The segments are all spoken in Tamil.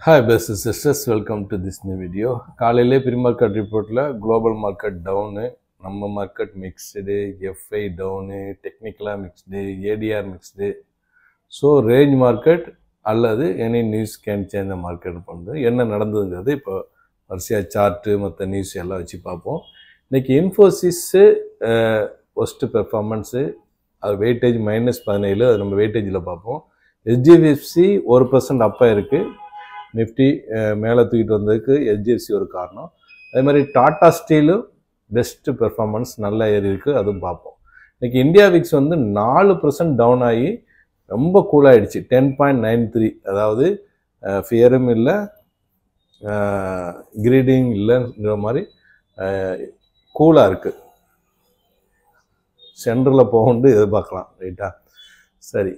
Hi, best sisters. Welcome to this new video. காலையிலே pre-market reportல global market down, நம்ம market mixed, FI down, technical mixed, ADR mixed. So range market அல்லது any news can change the market பண்ணுது. என்ன நடந்ததுங்கிறது இப்போ வரிசையா சார்ட் மற்ற நியூஸ் எல்லாம் வச்சு பார்ப்போம். இன்னைக்கு இன்ஃபோசிஸ் ஃபர்ஸ்ட் பெர்ஃபார்மன்ஸ் அது வெயிட்டேஜ் -17 அது நம்ம வெயிட்டேஜில் பார்ப்போம். HDFC 1% அப்பா இருக்குது. நிஃப்டி மேலே தூக்கிட்டு வந்ததுக்கு HDFC ஒரு காரணம். அதே மாதிரி டாடா ஸ்டீலும் பெஸ்ட் பெர்ஃபார்மன்ஸ் நல்லா ஏறி இருக்குது, அதுவும் பார்ப்போம். இன்றைக்கி இந்தியா விக்ஸ் வந்து 4% டவுன் ஆகி ரொம்ப கூலாகிடுச்சு. 10.93, அதாவது ஃபியரும் இல்லை கிரீடிங் இல்லைங்கிற மாதிரி கூலாக இருக்குது. சென்டரில் போகுண்டு எதிர்பார்க்கலாம், ரைட்டா? சரி,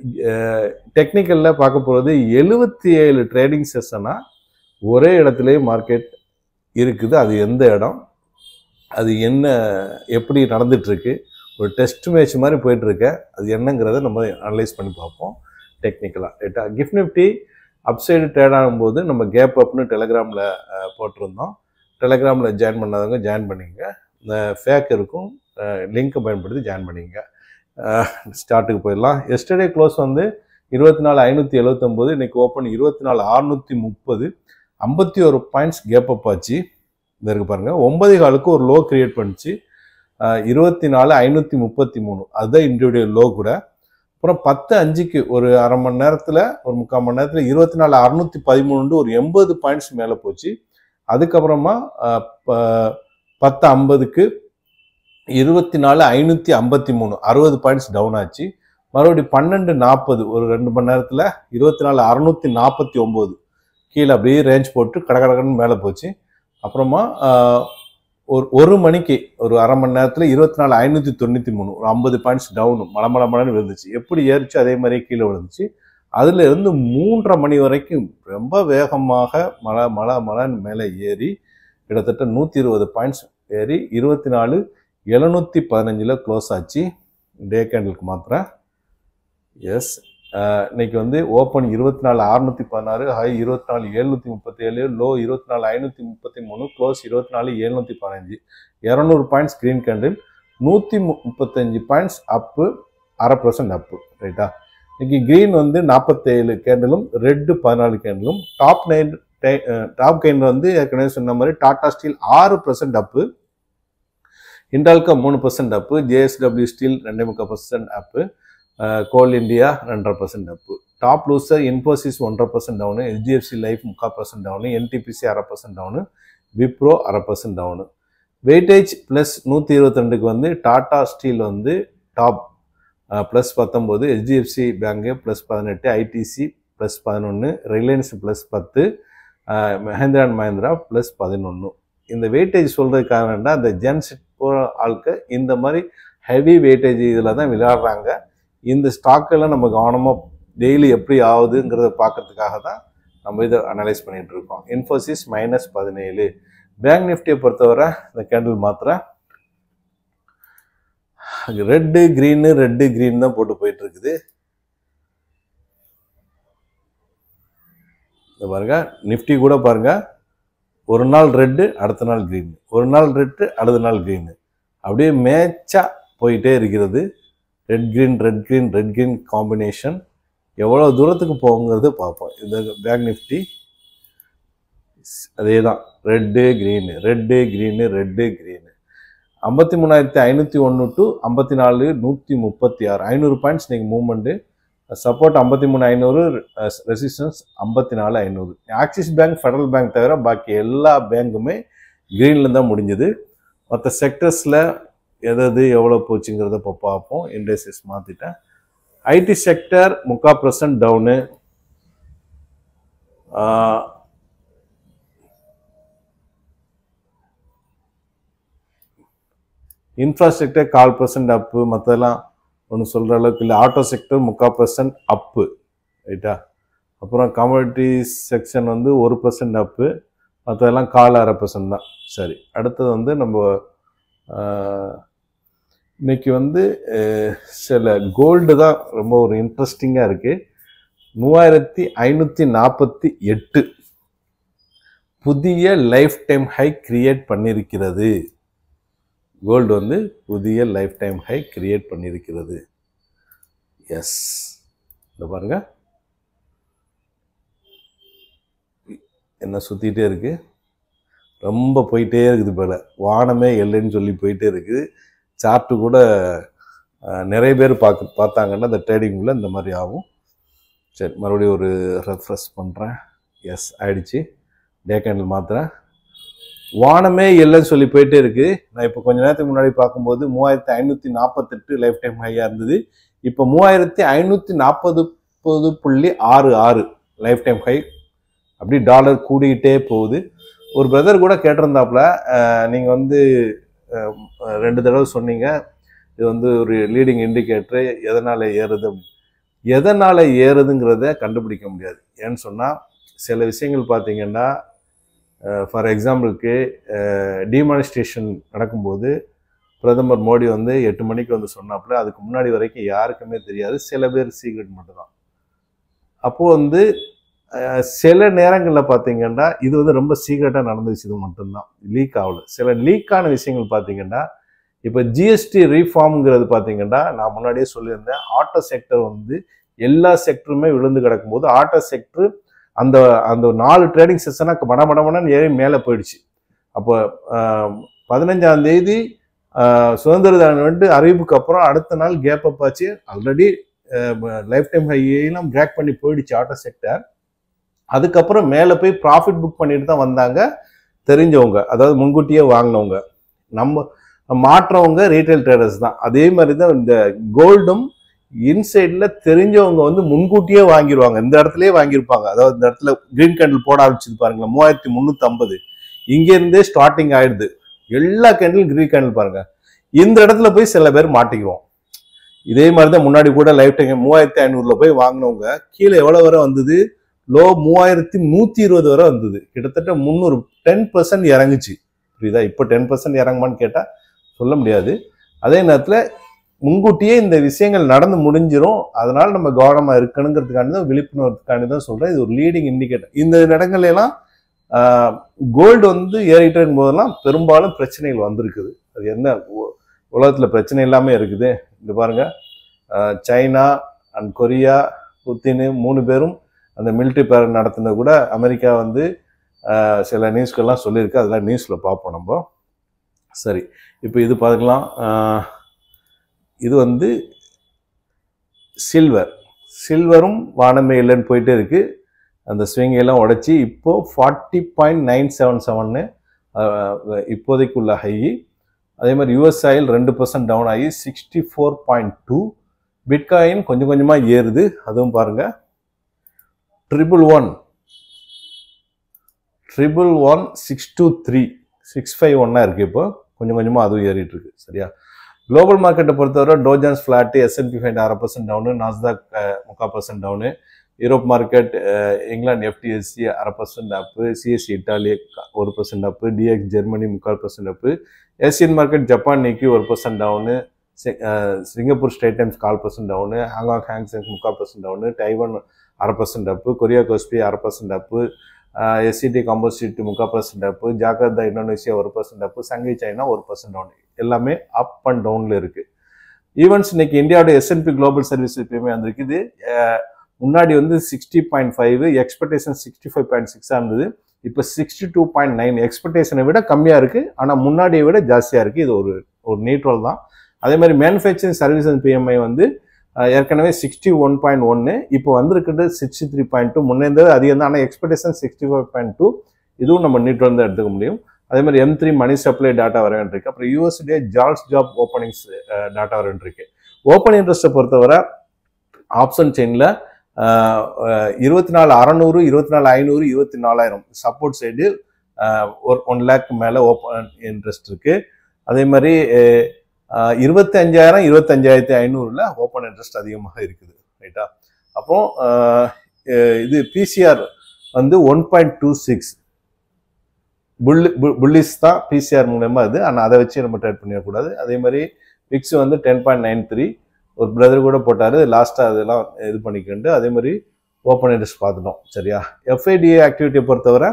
டெக்னிக்கலில் பார்க்க போகிறது 77 ட்ரேடிங் செஷனாக ஒரே இடத்துலையே மார்க்கெட் இருக்குது. அது எந்த இடம், அது என்ன, எப்படி நடந்துகிட்ருக்கு, ஒரு டெஸ்ட் மேட்ச் மாதிரி போயிட்டுருக்க, அது என்னங்கிறத நம்ம அனலைஸ் பண்ணி பார்ப்போம் டெக்னிக்கலாக, ரைட்டா? கிஃப்ட் நிஃப்டி அப்சைடு ட்ரேட் ஆகும்போது நம்ம கேப் அப்னு டெலிகிராமில் போட்டிருந்தோம். டெலிகிராமில் ஜாயின் பண்ணாதவங்க ஜாயின் பண்ணிங்க. இந்த ஃபேக் இருக்கும், லிங்க்கை பயன்படுத்தி ஜாயின் பண்ணிங்க. ஸ்டார்ட்டுக்கு போயிடலாம். எஸ்டர்டே க்ளோஸ் வந்து 24,579, இன்றைக்கி ஓப்பன் 24,630, 51 பாயிண்ட்ஸ் கேப் அப் ஆச்சு. இந்த இருக்கு பாருங்கள், 9.4க்கு ஒரு லோ கிரியேட் பண்ணிச்சு, 24,533, அதுதான் இண்டிவிஜுவல் லோ கூட. அப்புறம் 10:05க்கு ஒரு அரை மணி நேரத்தில், ஒரு 3/4 மணி நேரத்தில் 24,613 ஒரு 80 பாயிண்ட்ஸ் மேலே போச்சு. அதுக்கப்புறமா 10:50க்கு 24,553, 60 பாயிண்ட்ஸ் டவுன் ஆச்சு. மறுபடியும் 12:40 ஒரு 2 மணி நேரத்தில் 24,649 கீழே அப்படியே ரேஞ்ச் போட்டு கடகடன்னு மேலே போச்சு. அப்புறமா ஒரு மணிக்கு ஒரு அரை மணி நேரத்தில் 24,593, ஒரு 50 பாயிண்ட்ஸ் டவுனு மலமலன்னு விழுந்துச்சு. எப்படி ஏறிச்சு அதே மாதிரியே கீழே விழுந்துச்சு. அதில் இருந்து 3:30 மணி வரைக்கும் ரொம்ப வேகமாக மலன்னு மேலே ஏறி கிட்டத்தட்ட 120 பாயிண்ட்ஸ் ஏறி 24,715 க்ளோஸ் ஆச்சு. டே கேண்டலுக்கு மாத்திரம். எஸ், இன்னைக்கு வந்து open 24,616, high 24,737, low 24,533, close 24,715, 200 points green candle, 135 points up, 0.5% up, ரைட்டா? இன்னைக்கு கிரீன் வந்து 47 கேண்டிலும், ரெட்டு 14 கேண்டிலும். டாப் கெயின் வந்து ஏற்கனவே சொன்ன மாதிரி Tata steel 6% up, Hindalco 3% up, JSW steel 2.5% up, coal India 2.5% up. Top loser Infosys 1.5% down, HDFC life 3.5% down, NTPC 0.5% down, Wipro 0.5% down. Weightage plus 122க்கு வந்து டாடா ஸ்டீல் வந்து top +19, HDFC bank +18, ITC +11, Reliance +10, Mahindra and Mahindra +11. இந்த வெயிட்டேஜ் சொல்கிறதுக்காக வேண்டாம், இந்த ஜென்செட் போகிற ஆளுக்கு இந்த மாதிரி ஹெவி வெயிட்டேஜ் இதில் தான் விளையாடுறாங்க. இந்த ஸ்டாக்கெல்லாம் நம்ம கவனமாக டெய்லி எப்படி ஆகுதுங்கிறத பார்க்கறதுக்காக தான் நம்ம இதை அனலைஸ் பண்ணிகிட்டு இருக்கோம். இன்ஃபோசிஸ் -17. பேங்க் நிஃப்டியை பொறுத்தவரை இந்த கேண்டில் மாத்திரம் ரெட்டு கிரீன் தான் போட்டு போயிட்டு இருக்குது. இந்த பாருங்க, நிஃப்டி கூட பாருங்க, ஒரு நாள் ரெட்டு அடுத்த நாள் கிரீன், ஒரு நாள் ரெட்டு அடுத்த நாள் கிரீன், அப்படியே மேட்சா போயிட்டே இருக்கிறது. ரெட் கிரீன் காம்பினேஷன் எவ்வளோ தூரத்துக்கு போகுங்கிறது பார்ப்போம். இந்த பேங்க் நிஃப்டி அதே தான், ரெட்டு கிரீன் 53,501 டு 54,136, 500 பாயிண்ட்ஸ் இன்னைக்கு movement. Support 53,500, resistance 54,500. Axis bank, federal bank தவிர பாக்கி எல்லா பேங்க்குமே க்ரீனில் தான் முடிஞ்சது. மற்ற செக்டர்ஸில் எது எவ்வளோ போச்சுங்கிறத இப்போ பார்ப்போம். இண்டெக்ஸஸ் மாற்றிட்டேன். IT sector 3% down, infrastructure 0.25% up, மற்றெல்லாம் ஒன்று சொல்கிற அளவுக்கு இல்லை. ஆட்டோ செக்டர் 3% அப்பு, ரைட்டா? அப்புறம் கமோடிட்டி செக்ஷன் வந்து 1% அப்பு, மற்றதெல்லாம் 0.5% தான். சரி, அடுத்தது வந்து நம்ம இன்னைக்கு வந்து சில கோல்டு தான் ரொம்ப ஒரு இன்ட்ரெஸ்டிங்காக இருக்குது. 3,548 புதிய லைஃப் டைம் ஹை கிரியேட் பண்ணியிருக்கிறது. கோல்டு வந்து புதிய லைஃப் டைம் ஹை கிரியேட் பண்ணியிருக்கிறது. எஸ், இந்த பாருங்க என்ன சுற்றிக்கிட்டே இருக்குது, ரொம்ப போயிட்டே இருக்குது போல், வானமே இல்லைன்னு சொல்லி போயிட்டே இருக்குது. சார்ட்டு கூட நிறைய பேர் பார்த்தாங்கன்னா இந்த ட்ரேடிங்கில் இந்த மாதிரி ஆகும். சரி, மறுபடியும் ஒரு ரெஃப்ரெஷ் பண்ணுறேன். எஸ் ஆயிடுச்சு. டே கேண்டில் மாத்திரேன். வானமே இல்லைன்னு சொல்லி போயிட்டே இருக்குது. நான் இப்போ கொஞ்சம் நேரத்துக்கு முன்னாடி பார்க்கும்போது 3548 லைஃப் டைம் ஹையாக இருந்தது. இப்போ 3540.66 லைஃப் டைம் ஹை. அப்படி டாலர் கூடிக்கிட்டே போகுது. ஒரு பிரதர் கூட கேட்டிருந்தாப்புல, நீங்கள் வந்து 2 தடவை சொன்னீங்க இது வந்து ஒரு லீடிங் இண்டிகேட்டரு, எதனால் ஏறுது, எதனால் ஏறுதுங்கிறத கண்டுபிடிக்க முடியாது. ஏன்னு சொன்னால் சில விஷயங்கள் பார்த்தீங்கன்னா, ஃபார் எக்ஸாம்பிளுக்கு டிமானிஸ்ட்ரேஷன் நடக்கும்போது பிரதமர் மோடி வந்து 8 மணிக்கு வந்து சொன்னாப்புல, அதுக்கு முன்னாடி வரைக்கும் யாருக்குமே தெரியாது, சில பேர் சீக்ரெட் மட்டும்தான். அப்போது வந்து சில நேரங்களில் பார்த்தீங்கன்னா இது வந்து ரொம்ப சீக்ரெட்டாக நடந்துச்சு, இது மட்டும்தான் லீக் ஆகல. சில லீக்கான விஷயங்கள் பார்த்தீங்கன்னா, இப்போ ஜிஎஸ்டி ரீஃபார்ம்ங்கிறது பார்த்தீங்கன்னா, நான் முன்னாடியே சொல்லியிருந்தேன், ஆட்டோ செக்டர் வந்து எல்லா செக்டருமே விழுந்து கிடக்கும்போது ஆட்டோ செக்டர் அந்த அந்த 4 ட்ரேடிங் செஷனாக மடமடமடன்னு ஏறி மேலே போயிடுச்சு. அப்போ 15ஆம் தேதி சுதந்திர தின அறிவிப்புக்கு அப்புறம் அடுத்த நாள் கேப் அப் ஆச்சு. ஆல்ரெடி லைஃப் டைம் ஹையெல்லாம் பிரேக் பண்ணி போயிடுச்சு ஆட்டோ செக்டர். அதுக்கப்புறம் மேலே போய் ப்ராஃபிட் புக் பண்ணிட்டு தான் வந்தாங்க தெரிஞ்சவங்க, அதாவது முன்கூட்டியே வாங்கினவங்க. நம்ம மாற்றவங்க ரீட்டைல் ட்ரேடர்ஸ் தான். அதே மாதிரி தான் இந்த கோல்டும் இன்சைடில் தெரிஞ்சவங்க வந்து முன்கூட்டியே வாங்கிடுவாங்க, இந்த இடத்துலயே வாங்கியிருப்பாங்க. அதாவது இந்த இடத்துல கிரீன் கேண்டில் போட ஆரம்பிச்சது பாருங்க, 3350 இங்கேருந்தே ஸ்டார்டிங் ஆயிடுது. எல்லா கேண்டிலும் கிரீன் கேண்டில் பாருங்க. இந்த இடத்துல போய் சில பேர் மாட்டிக்கிறோம். இதே மாதிரி தான் முன்னாடி கூட லைஃப் டைம் 3500 போய் வாங்கினவங்க கீழே எவ்வளோ வரை வந்தது, லோ 3120 வரை வந்தது. கிட்டத்தட்ட 10% இறங்குச்சு. புரியுதா? இப்போ 10% இறங்குமான்னு கேட்டால் சொல்ல முடியாது. அதே நேரத்தில் முன்கூட்டியே இந்த விஷயங்கள் நடந்து முடிஞ்சிடும். அதனால நம்ம கவனமாக இருக்கணுங்கிறதுக்காண்டி தான், விழிப்புணர்வுக்காண்டி தான் சொல்கிறேன். இது ஒரு லீடிங் இண்டிகேட்டர். இந்த இடங்கள்லாம் கோல்டு வந்து ஏறிட்டு இருக்கும்போதெல்லாம் பெரும்பாலும் பிரச்சனைகள் வந்திருக்குது. அது என்ன, உலகத்தில் பிரச்சனை எல்லாமே இருக்குது. இது பாருங்க, சைனா அண்ட் கொரியா, புத்தின் 3 பேரும் அந்த மிலிட்ரி பேரட் நடத்தினது கூட அமெரிக்கா வந்து சில நியூஸ்கெல்லாம் சொல்லியிருக்கு. அதெல்லாம் நியூஸில் பார்ப்போம் நம்ம. சரி, இப்போ இது பார்க்கலாம். இது வந்து சில்வரும் வானமே இல்லைன்னு போயிட்டே இருக்கு. அந்த ஸ்விங்கெல்லாம் உடைச்சி இப்போ 40.977 இப்போதைக்குள்ள ஹை. அதே மாதிரி யூஎஸ் ஆயில் 2% டவுன் ஆகி 64.2. பிட்காயின் கொஞ்சம் கொஞ்சமாக ஏறுது, அதுவும் பாருங்க. 111 623 651 இருக்கு. இப்போ கொஞ்சம் கொஞ்சமாக அதுவும் ஏறிட்டு இருக்கு. சரியா? குளோபல் மார்க்கெட்டை பொறுத்தவரை Dow Jones flat, S&P 500 1/2% down, Nasdaq 3/4% down, Europe market இங்கிலாந்து FTSE 1/2% up, CSE Italy 1% up, DX Germany 3/4% up, Asian market Japan Nikkei 1% down, Singapore ஸ்டேட் Times 1/4% down, Hong Kong Hang Seng 3/4% down, Taiwan 1/2% up, Korea KOSPI 1/2% up, SCT composite 3/4% up, Jakarta Indonesia 1% up, Shanghai China 1% down. எல்லாமே அப் அண்ட் டவுன்ல இருக்கு. ஈவன்ஸ் இன்னைக்கு இந்தியாவோட S&P குளோபல் சர்வீஸ் எப்பயுமே வந்திருக்குது. முன்னாடி வந்து 60.5, எக்ஸ்பெக்டேஷன் 65.6 இருந்தது. இப்போ 62.9, எக்ஸ்பெக்டேஷனை விட கம்மியாக இருக்குது, ஆனால் முன்னாடியை விட ஜாஸ்தியாக இருக்குது. இது ஒரு நியூட்ரல் தான். அதே மாதிரி மேனுஃபேக்சரிங் சர்வீசஸ் PMI வந்து ஏற்கனவே 61.1, இப்போ வந்திருக்கிறது 63.2. முன்னேருந்து அதிகம் தான், ஆனால் எக்ஸ்பெக்டேஷன் 65.2. இதுவும் நம்ம நியூட்ரல் தான் எடுத்துக்க முடியும். அதே மாதிரி M3 மணி சப்ளை டேட்டா வர வேண்டியிருக்கு. அப்புறம் யூஎஸ்டே ஜால்ஸ் ஜாப் ஓப்பனிங்ஸ் டேட்டா வர வேண்டியிருக்கு. ஓப்பன் இன்ட்ரெஸ்ட்டை பொறுத்தவரை ஆப்ஷன் செயினில் 24,600, 24,500, 24,000 சப்போர்ட் சைடு 1 lakh மேலே ஓப்பன் இன்ட்ரெஸ்ட் இருக்கு. அதே மாதிரி 25,000, 25,500 ஓப்பன் இன்ட்ரெஸ்ட் அதிகமாக இருக்குது. ரைட்டா? அப்போ இது PCR வந்து 1.26 புல்லிஸ் தான் பிசிஆர் மூலமா அது. ஆனால் அதை வச்சு நம்ம ட்ரேட் பண்ணிடக்கூடாது. அதே மாதிரி விக்ஸ் வந்து 10.93 ஒரு பிரதர் கூட போட்டார் லாஸ்ட்டாக, அதெல்லாம் இது பண்ணிக்கிண்டு. அதே மாதிரி ஓப்பன் இன்ட்ரெஸ்ட் பார்த்துட்டோம். சரியா? FIDA ஆக்டிவிட்டியை பொறுத்தவரை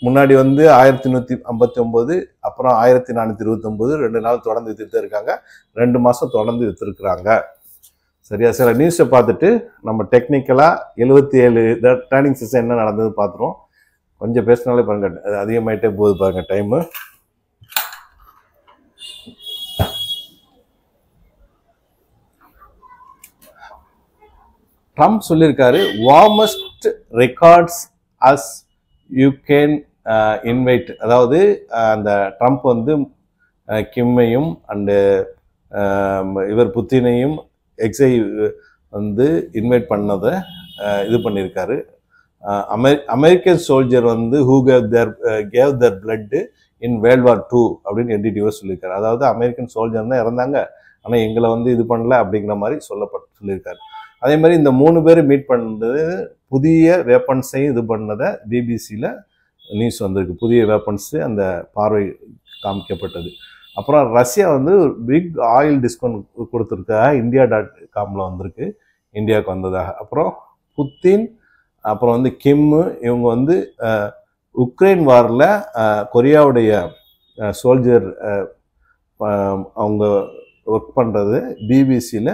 முன்னாடி வந்து 1159, அப்புறம் 1429, 2 நாள் தொடர்ந்து வித்துட்டு இருக்காங்க. 2 மாதம் தொடர்ந்து விற்றுருக்குறாங்க. சரியா? சில நியூஸை பார்த்துட்டு நம்ம டெக்னிக்கலாக 77 ட்ரேடிங் செஷன் என்ன நடந்தது பார்த்துருவோம். கொஞ்சம் பேசினாலே பாருங்க அது அதிகமாயிட்டே போகுது பாருங்க டைமு. ட்ரம்ப் சொல்லியிருக்காரு, warmest records as you can invite. அதாவது அந்த ட்ரம்ப் வந்து கிம்மையும் அண்டு இவர் புத்தினையும் எக்ஸை வந்து இன்வைட் பண்ணதை இது பண்ணியிருக்காரு. அமெரிக்கன் சோல்ஜர் வந்து who cave there blood in world war 2 அப்படின்னு என்டிடிஓ சொல்லியிருக்காரு. அதாவது அமெரிக்கன் சோல்ஜர் தான் இறந்தாங்க, ஆனால் எங்களை வந்து இது பண்ணல அப்படிங்கிற மாதிரி சொல்லியிருக்காரு. அதே மாதிரி இந்த 3 பேர் மீட் பண்ணது புதிய வெப்பன்ஸையும் இது பண்ணதை பிபிசியில் நியூஸ் வந்திருக்கு. புதிய வெப்பன்ஸு அந்த பார்வை காமிக்கப்பட்டது. அப்புறம் ரஷ்யா வந்து பிக் ஆயில் டிஸ்கவுண்ட் கொடுத்துருக்காக India.comல வந்திருக்கு, இந்தியாவுக்கு வந்ததாக. அப்புறம் புத்தின், அப்புறம் வந்து கிம்மு, இவங்க வந்து உக்ரைன் வாரில் கொரியாவுடைய சோல்ஜர் அவங்க ஒர்க் பண்ணுறது பிபிசியில்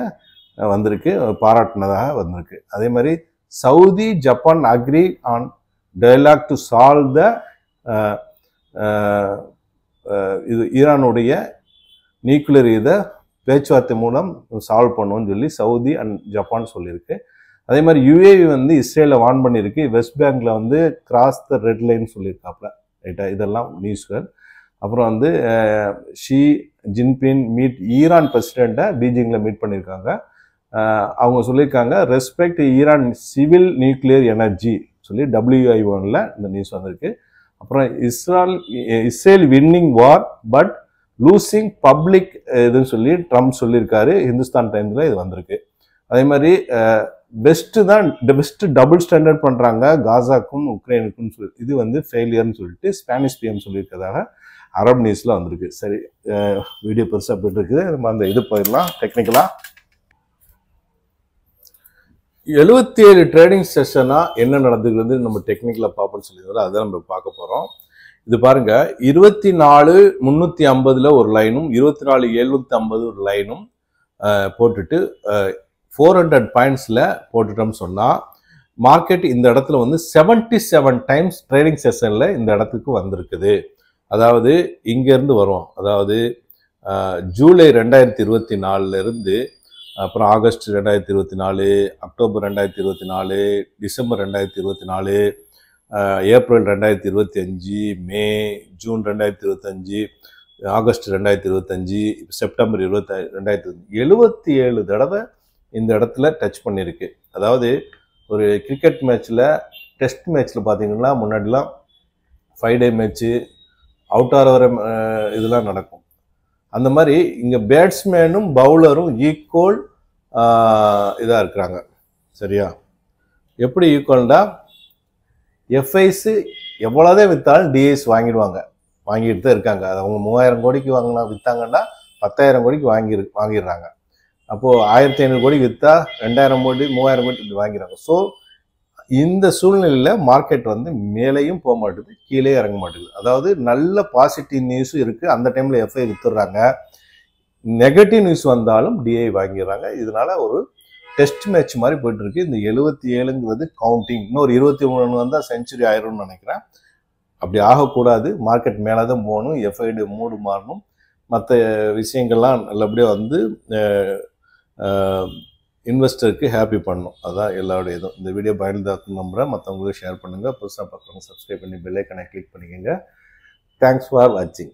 வந்திருக்கு, பாராட்டினதாக வந்திருக்கு. அதே மாதிரி Saudi Japan agree on dialogue to solve the இது ஈரானுடைய நியூக்ளியர் இதை பேச்சுவார்த்தை மூலம் சால்வ் பண்ணுவோம்னு சொல்லி சவுதி அண்ட் ஜப்பான் சொல்லியிருக்கு. அதே மாதிரி யுஏஇ வந்து இஸ்ரேலை வார்ன் பண்ணியிருக்கு, வெஸ்ட் பேங்க்ல வந்து கிராஸ் த ரெட் லைன் சொல்லியிருக்காப்புல. ரைட்டா? இதெல்லாம் நியூஸ்கள். அப்புறம் வந்து ஷி ஜின்பின் மீட் ஈரான் பிரசிடெண்ட்டை பீஜிங்கில் மீட் பண்ணியிருக்காங்க. அவங்க சொல்லியிருக்காங்க, respect Iran civil nuclear energy சொல்லி WI1ல இந்த நியூஸ் வந்திருக்கு. அப்புறம் Israel winning war but losing public இதுன்னு சொல்லி ட்ரம்ப் சொல்லியிருக்காரு. ஹிந்துஸ்தான் டைம்ஸில் இது வந்திருக்கு. அதே மாதிரி பெஸ்ட்டு டபுள் ஸ்டாண்டர்ட் பண்ணுறாங்க காசாக்கும் உக்ரைனுக்கும் சொல்லி இது வந்து ஃபெயிலியர்னு சொல்லிட்டு ஸ்பானிஷ் PM சொல்லியிருக்கிறதாக அரப் நியூஸில் வந்திருக்கு. சரி, வீடியோ பெருசாக போயிட்டு இருக்குது, நம்ம அந்த இது போயிடலாம் டெக்னிக்கலாக. 77 ட்ரேடிங் செஷனாக என்ன நடந்துக்கிறது நம்ம டெக்னிக்கலாக பார்ப்போம்னு சொல்லியிருந்தோம், அதை நம்ம பார்க்க போகிறோம். இது பாருங்க, 24,350 ஒரு லைனும் 24,750 ஒரு லைனும் போட்டுட்டு 400 பாயிண்ட்ஸில் போட்டுட்டோம்னு சொன்னால் மார்க்கெட் இந்த இடத்துல வந்து 77 டைம்ஸ் ட்ரேடிங் செஷனில் இந்த இடத்துக்கு வந்திருக்குது. அதாவது இங்கேருந்து வரும், அதாவது ஜூலை 2024 அப்புறம் ஆகஸ்ட் 2024, அக்டோபர் 2024, டிசம்பர் 2024, ஏப்ரல் 2025, மே, ஜூன் 2025, ஆகஸ்ட் 2025, செப்டம்பர் 2027 தடவை இந்த இடத்துல டச் பண்ணியிருக்கு. அதாவது ஒரு கிரிக்கெட் மேட்ச்சில் டெஸ்ட் மேட்ச்சில் பார்த்தீங்கன்னா முன்னாடிலாம் 5 டே மேட்ச்சு அவுட் ஆகிற வர இதெல்லாம் நடக்கும். அந்த மாதிரி இங்கே பேட்ஸ்மேனும் பவுலரும் ஈக்குவல் இதாக இருக்கிறாங்க. சரியா? எப்படி ஈக்குவல்டா, எஃப்ஐஸு எவ்வளோதான் விற்றாலும் டிஐஸ் வாங்கிட்டு தான் இருக்காங்க. அது அவங்க 3000 கோடிக்கு விற்றாங்கன்னா 10,000 கோடிக்கு வாங்கிடுறாங்க. அப்போது 1500 கோடிக்கு விற்றா 2000 கோடி 3000 கோடி இப்படி வாங்கிறாங்க. ஸோ இந்த சூழ்நிலையில் மார்க்கெட் வந்து மேலேயும் போக மாட்டேது, கீழே இறங்க மாட்டேங்குது. அதாவது நல்ல பாசிட்டிவ் நியூஸும் இருக்குது, அந்த டைமில் எஃப்ஐ விற்றுறாங்க. நெகட்டிவ் நியூஸ் வந்தாலும் டிஐ வாங்கிடுறாங்க. இதனால ஒரு டெஸ்ட் மேட்ச் மாதிரி போயிட்டு இருக்கு. இந்த 77ங்கிறது கவுண்டிங். இன்னொரு 23 வந்தால் செஞ்சுரி ஆயிரும்னு நினைக்கிறேன். அப்படி ஆகக்கூடாது, மார்க்கெட் மேலே தான் போகணும், எஃப்ஐடி மூடு மாறணும், மற்ற விஷயங்கள்லாம் நல்லபடியாக வந்து இன்வெஸ்டருக்கு ஹாப்பி பண்ணணும். அதுதான் எல்லாருடைய இதுவும். இந்த வீடியோ பயனுள்ளதாக நம்புகிறேன். மற்றவங்களுக்கு ஷேர் பண்ணுங்கள். புதுசாக பார்க்குறவங்க சப்ஸ்கிரைப் பண்ணி பெல் ஐக்கனை கிளிக் பண்ணிக்கோங்க. தேங்க்ஸ் ஃபார் வாட்சிங்.